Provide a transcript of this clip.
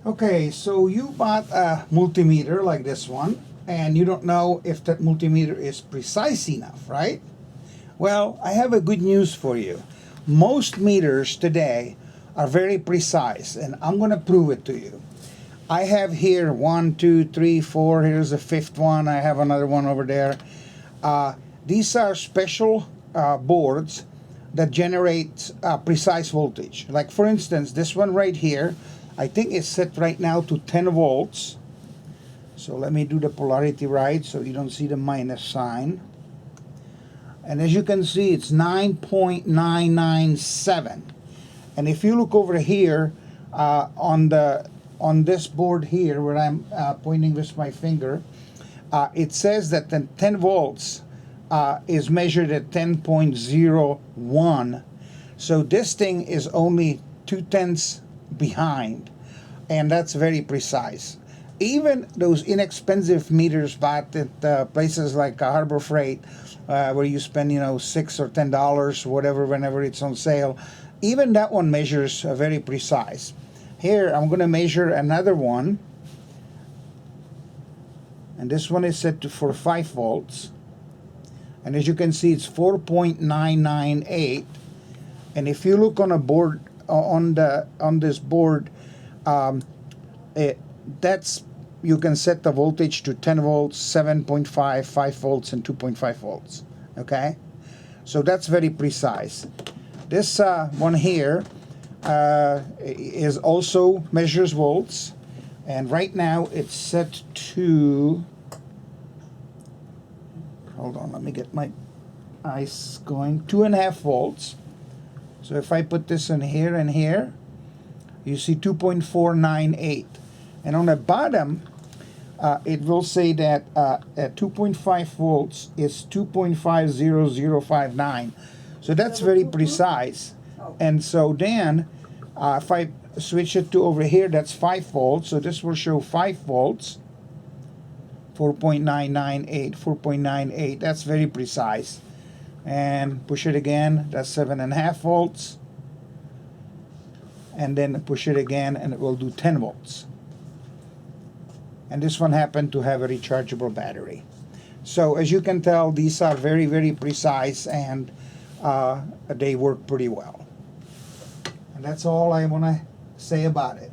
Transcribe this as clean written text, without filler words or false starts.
Okay, so you bought a multimeter like this one, and you don't know if that multimeter is precise enough, right? Well, I have a good news for you. Most meters today are very precise, and I'm going to prove it to you. I have here 1, 2, 3, 4. Here's the fifth one. I have another one over there. These are special boards that generate precise voltage. Like for instance, this one right here, I think it's set right now to 10 volts. So let me do the polarity right so you don't see the minus sign. And as you can see, it's 9.997. And if you look over here on this board here where I'm pointing with my finger, it says that the 10 volts is measured at 10.01. So this thing is only 2/10 behind, and that's very precise. Even those inexpensive meters bought at places like Harbor Freight, where you spend $6 or $10, whatever, whenever it's on sale, even that one measures very precise. Here I'm going to measure another one, and this one is set to for 5 volts. And as you can see, it's 4.998. And if you look on a board on this board, you can set the voltage to 10 volts, 7.5, 5 volts, and 2.5 volts. Okay, so that's very precise. This one here is also measures volts, and right now it's set to. Hold on, let me get my eyes going. 2.5 volts. So if I put this in here and here, you see 2.498. And on the bottom, it will say that at 2.5 volts is 2.50059. So that's very precise. And so then, if I switch it to over here, that's 5 volts. So this will show 5 volts. 4.998, 4.98, that's very precise. And push it again, that's 7.5 volts. And then push it again and it will do 10 volts. And this one happened to have a rechargeable battery. So as you can tell, these are very, very precise, and they work pretty well. And that's all I want to say about it.